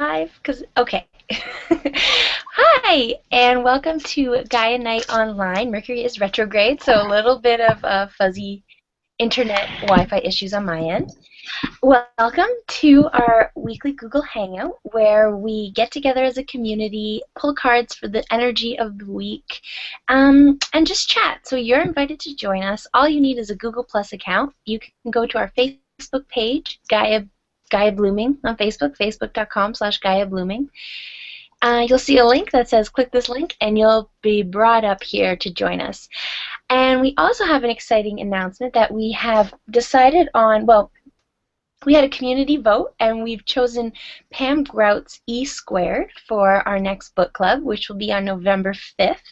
Because okay. Hi, and welcome to Gaia Night Online. Mercury is retrograde, so a little bit of fuzzy internet Wi-Fi issues on my end. Welcome to our weekly Google Hangout, where we get together as a community, pull cards for the energy of the week, and just chat. So you're invited to join us. All you need is a Google Plus account. You can go to our Facebook page, Gaia Blooming on Facebook, facebook.com/Gaia Blooming. You'll see a link that says click this link and you'll be brought up here to join us. And we also have an exciting announcement that we have decided on, well, we had a community vote and we've chosen Pam Grout's E Squared for our next book club, which will be on November 5th.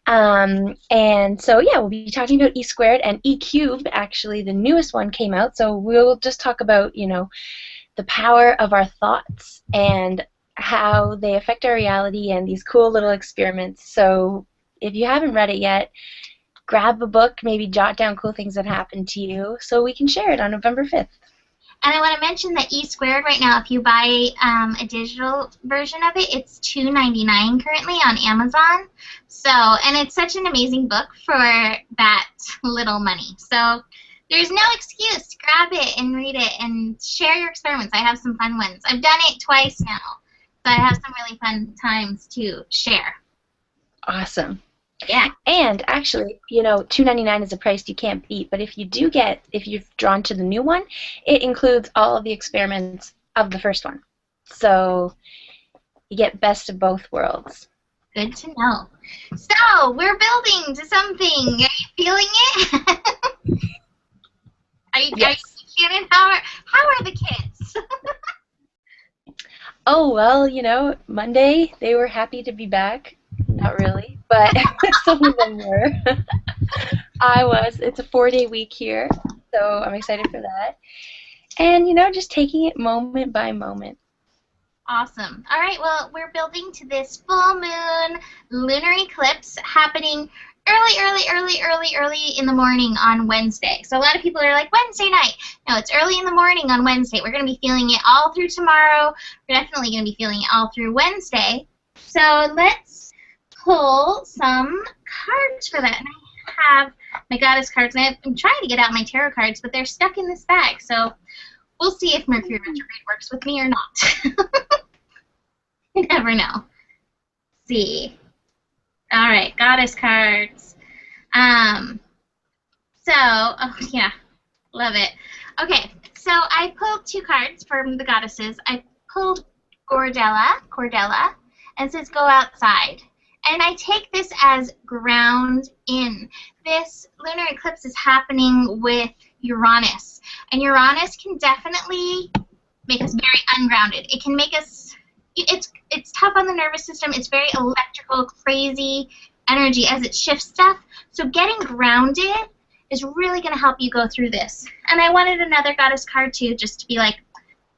And so, yeah, we'll be talking about E Squared and E Cubed. Actually, the newest one came out, so we'll just talk about, the power of our thoughts and how they affect our reality and these cool little experiments. So if you haven't read it yet, grab a book, maybe jot down cool things that happened to you so we can share it on November 5th. And I want to mention that E Squared right now, if you buy a digital version of it, it's $2.99 currently on Amazon. So, and it's such an amazing book for that little money. So there's no excuse to grab it and read it and share your experiments. I have some fun ones. I've done it twice now, so I have some really fun times to share. Awesome. Yeah. And actually, $2.99 is a price you can't beat. But if you've drawn to the new one, it includes all of the experiments of the first one. So you get best of both worlds. Good to know. So we're building to something. Are you feeling it? Yes. Shannon, how are the kids? Oh, well, Monday they were happy to be back. Not really, but some of them were. I was. It's a 4-day week here, so I'm excited for that. And, just taking it moment by moment. Awesome. All right, well, we're building to this full moon lunar eclipse happening early in the morning on Wednesday. So a lot of people are like, Wednesday night. No, it's early in the morning on Wednesday. We're going to be feeling it all through tomorrow. We're definitely going to be feeling it all through Wednesday. So let's pull some cards for that. And I have my goddess cards. And I'm trying to get out my tarot cards, but they're stuck in this bag. So we'll see if Mercury retrograde works with me or not. You never know. Let's see. All right, goddess cards. Oh yeah, love it. Okay, so I pulled 2 cards from the goddesses. I pulled Cordella, and it says go outside. And I take this as ground in. This lunar eclipse is happening with Uranus. And Uranus can definitely make us very ungrounded. It can make us, it's tough on the nervous system. It's very electrical, crazy energy as it shifts stuff. So getting grounded is really going to help you go through this. And I wanted another goddess card too, just to be like,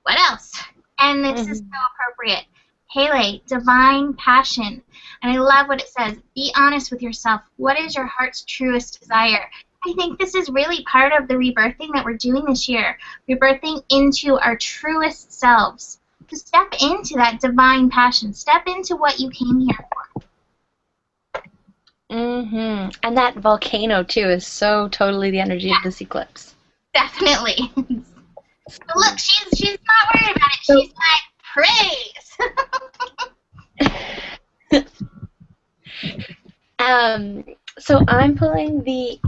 what else? And this is so appropriate. Hele, divine passion. And I love what it says. Be honest with yourself. What is your heart's truest desire? I think this is really part of the rebirthing that we're doing this year. Rebirthing into our truest selves. To step into that divine passion. Step into what you came here for. And that volcano, too, is so totally the energy of this eclipse. Definitely. Look, she's not worried about it. She's like, praise. So I'm pulling the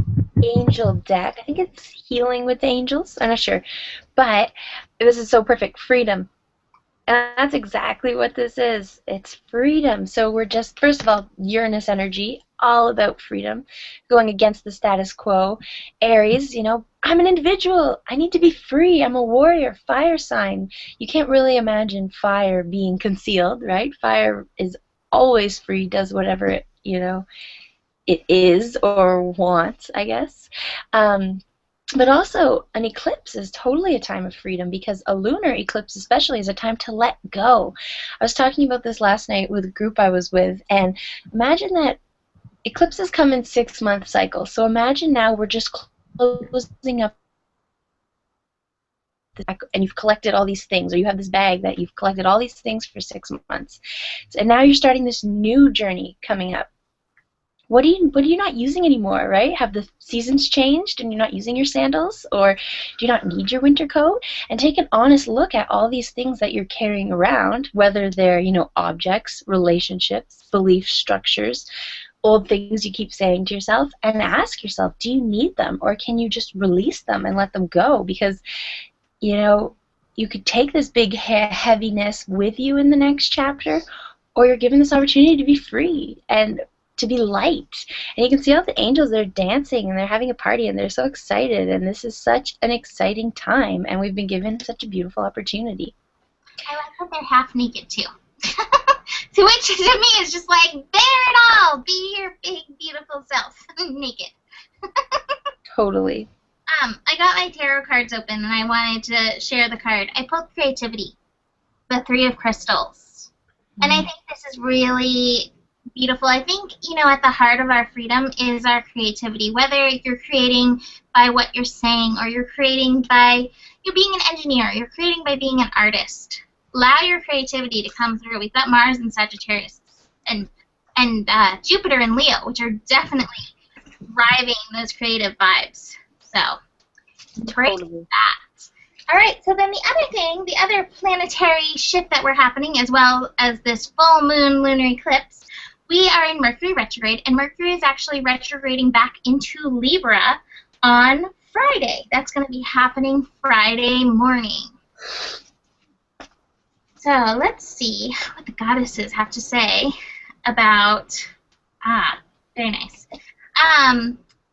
angel deck. I think it's Healing with the Angels. I'm not sure. But this is so perfect. Freedom. And that's exactly what this is. It's freedom. So we're just, first of all, Uranus energy, all about freedom, going against the status quo. Aries, I'm an individual. I need to be free. I'm a warrior, fire sign. You can't really imagine fire being concealed, right? Fire is always free, does whatever it is or wants, I guess. But also, an eclipse is totally a time of freedom because a lunar eclipse especially is a time to let go. I was talking about this last night with a group I was with, and imagine that eclipses come in 6-month cycles. So imagine now we're just closing up and you've collected all these things, or you have this bag that you've collected all these things for 6 months, and now you're starting this new journey coming up. What are you not using anymore, right? Have the seasons changed and you're not using your sandals, or do you not need your winter coat? And take an honest look at all these things that you're carrying around, whether they're, objects, relationships, belief structures, old things you keep saying to yourself, and ask yourself, do you need them, or can you just release them and let them go? Because, you could take this big heaviness with you in the next chapter, or you're given this opportunity to be free and to be light. And you can see all the angels, they're dancing and they're having a party and they're so excited, and this is such an exciting time, and we've been given such a beautiful opportunity. I like that they're half naked too. To which to me is just like, bear it all, be your big beautiful self, naked. Totally. I got my tarot cards open and I wanted to share the card. I pulled creativity, the Three of Crystals. And I think this is really beautiful. I think, at the heart of our freedom is our creativity. Whether you're creating by what you're saying, or you're creating by you being an engineer, you're creating by being an artist. Allow your creativity to come through. We've got Mars in Sagittarius and Jupiter in Leo, which are definitely driving those creative vibes. So, embrace that. All right, so then the other thing, the other planetary shift that we're happening, as well as this full moon lunar eclipse, we are in Mercury retrograde, and Mercury is actually retrograding back into Libra on Friday. That's going to be happening Friday morning. So let's see what the goddesses have to say about, very nice,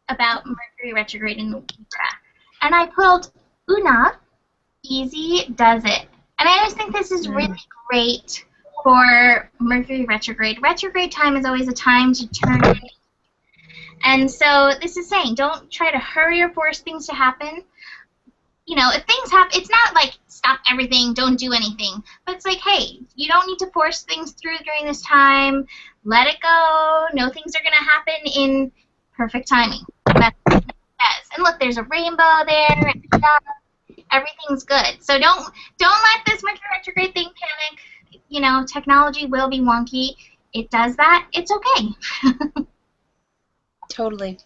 about Mercury retrograde in Libra. And I pulled Una, Easy Does It. And I always think this is really great for Mercury retrograde. Retrograde time is always a time to turn in. And so this is saying, don't try to hurry or force things to happen. If things happen, it's not like stop everything, don't do anything. But it's like, hey, you don't need to force things through during this time. Let it go. No things are going to happen in perfect timing. That's what it says. And look, there's a rainbow there. And everything's good. So don't let this Mercury retrograde thing panic. Technology will be wonky. It does that. It's okay. Totally.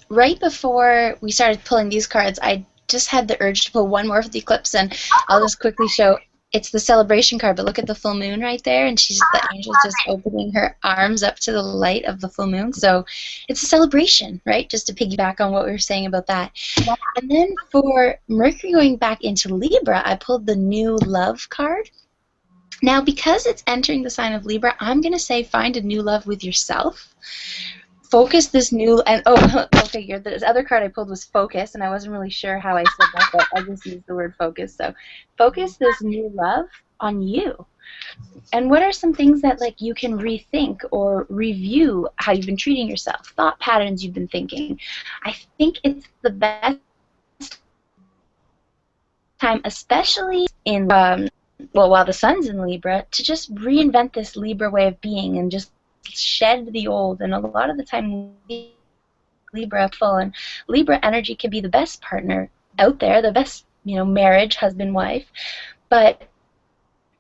Right before we started pulling these cards, I just had the urge to pull one more for the eclipse, and I'll just quickly show. It's the celebration card, but look at the full moon right there, and the angel's just opening her arms up to the light of the full moon. So it's a celebration, right? Just to piggyback on what we were saying about that. Yeah. And then for Mercury going back into Libra, I pulled the new love card. Now, because it's entering the sign of Libra, I'm going to say find a new love with yourself. Focus this new, and okay, the other card I pulled was focus, and I wasn't really sure how I said that, but I just used the word focus. So focus this new love on you. And what are some things that you can rethink or review how you've been treating yourself, thought patterns you've been thinking? I think it's the best time, especially in while the sun's in Libra, to just reinvent this Libra way of being and just shed the old. And a lot of the time Libra full, and Libra energy can be the best partner out there, the best marriage, husband, wife. But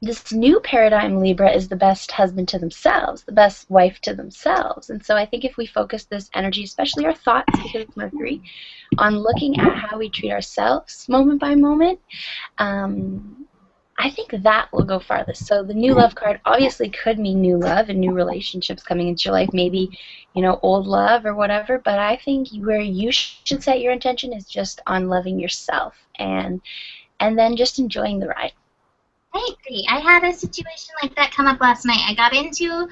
this new paradigm Libra is the best husband to themselves, the best wife to themselves. And so I think if we focus this energy, especially our thoughts, because it's Mercury, on looking at how we treat ourselves moment by moment, I think that will go farthest. So the new love card obviously could mean new love and new relationships coming into your life, maybe, old love or whatever, but I think where you should set your intention is just on loving yourself and then just enjoying the ride. I agree. I had a situation like that come up last night. I got into a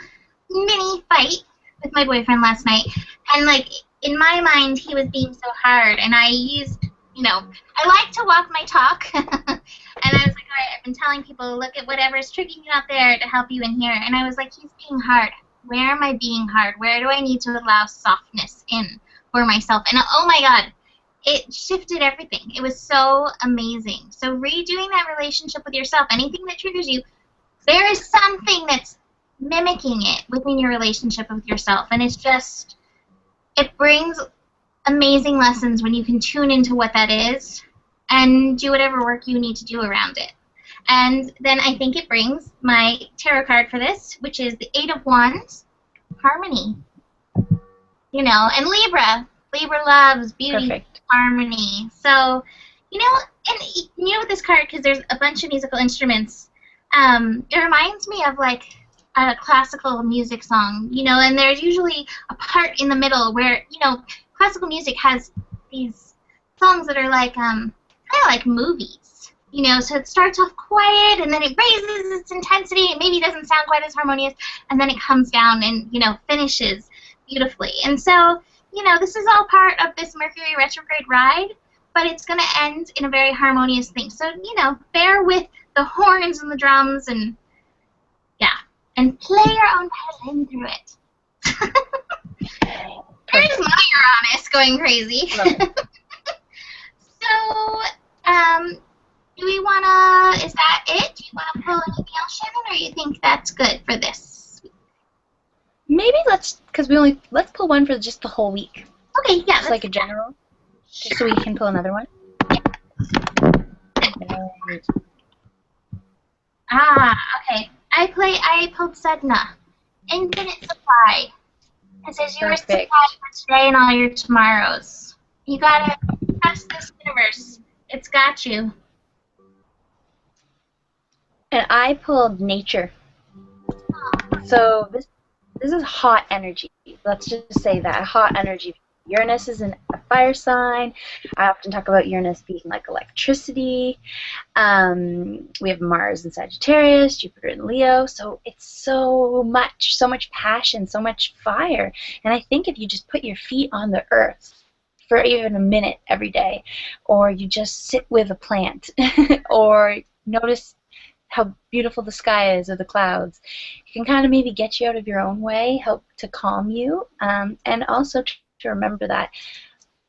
mini fight with my boyfriend last night, and in my mind he was being so hard, and I used, I like to walk my talk. And I was like, all right, I've been telling people, look at whatever's triggering you out there to help you in here. And I was like, he's being hard. Where am I being hard? Where do I need to allow softness in for myself? And oh my God, it shifted everything. It was so amazing. So redoing that relationship with yourself, anything that triggers you, there is something that's mimicking it within your relationship with yourself. And it's just, it brings amazing lessons when you can tune into what that is and do whatever work you need to do around it. And then I think it brings my tarot card for this, which is the Eight of Wands, Harmony. You know, and Libra. Libra loves beauty, Perfect. harmony. So, you know, and you know with this card, because there's a bunch of musical instruments, it reminds me of like a classical music song, you know, and there's usually a part in the middle where, you know, classical music has these songs that are like kind of like movies, you know, so it starts off quiet and then it raises its intensity and maybe doesn't sound quite as harmonious, and then it comes down and, you know, finishes beautifully. And so, you know, this is all part of this Mercury retrograde ride, but it's going to end in a very harmonious thing. So, you know, bear with the horns and the drums and, yeah, and play your own violin through it. There's my Uranus going crazy. So, do we want to, is that it? Do you want to pull anything else, Shannon, or you think that's good for this week? Maybe let's pull one for just the whole week. Okay, yeah. Just like a general, just so we can pull another one. Okay. I pulled Sedna. Infinite supply. It says you're supplied for today and all your tomorrows. You gotta trust this universe. It's got you. And I pulled nature. So this is hot energy. Let's just say that, hot energy. Uranus is a fire sign. I often talk about Uranus being like electricity. We have Mars in Sagittarius, Jupiter in Leo. So it's so much passion, so much fire. And I think if you just put your feet on the earth for even a minute every day, or you just sit with a plant, or notice how beautiful the sky is or the clouds, it can kind of maybe get you out of your own way, help to calm you, and also to remember that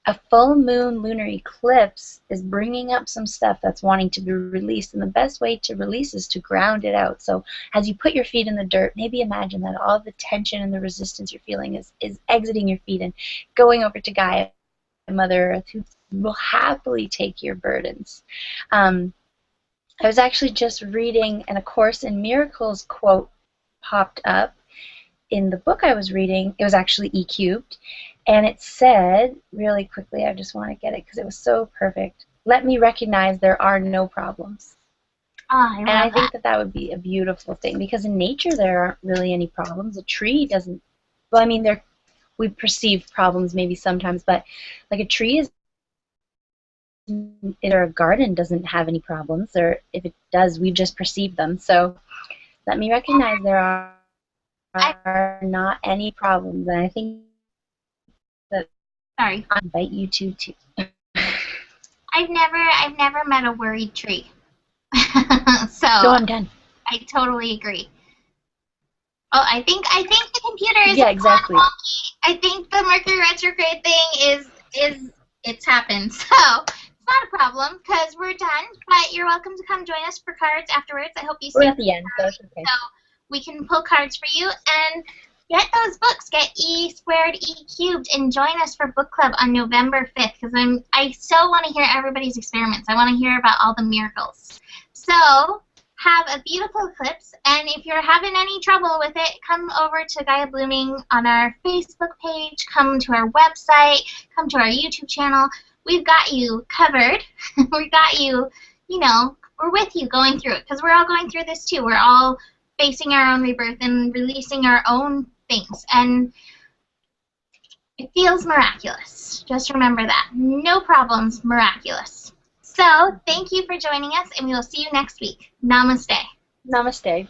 a full moon lunar eclipse is bringing up some stuff that's wanting to be released, and the best way to release is to ground it out. So as you put your feet in the dirt, maybe imagine that all the tension and the resistance you're feeling is exiting your feet and going over to Gaia, Mother Earth, who will happily take your burdens. I was actually just reading, and A Course in Miracles quote popped up in the book I was reading. It was actually E-cubed, and it said, really quickly, I just want to get it because it was so perfect, let me recognize there are no problems. And I think that would be a beautiful thing, because in nature there aren't really any problems. A tree doesn't, well, I mean, we perceive problems maybe sometimes, but like a tree is, or a garden doesn't have any problems, or if it does, we just perceive them. So let me recognize there are not any problems, and I think that I invite you to too. I've never met a worried tree. So no, I'm done. I totally agree. Oh, I think the computer is exactly. wonky. I think the Mercury retrograde thing is it's happened. So it's not a problem because we're done. But you're welcome to come join us for cards afterwards. I hope you see. We're at the end, so it's okay. So we can pull cards for you and get those books. Get E squared, E cubed, and join us for book club on November 5th because I so want to hear everybody's experiments. I want to hear about all the miracles. So have a beautiful eclipse, and if you're having any trouble with it, come over to Gaia Blooming on our Facebook page, come to our website, come to our YouTube channel. We've got you covered. We've got you, you know, we're with you going through it because we're all going through this too. We're all facing our own rebirth and releasing our own things, and it feels miraculous. Just remember that. No problems, miraculous. So, thank you for joining us, and we will see you next week. Namaste. Namaste.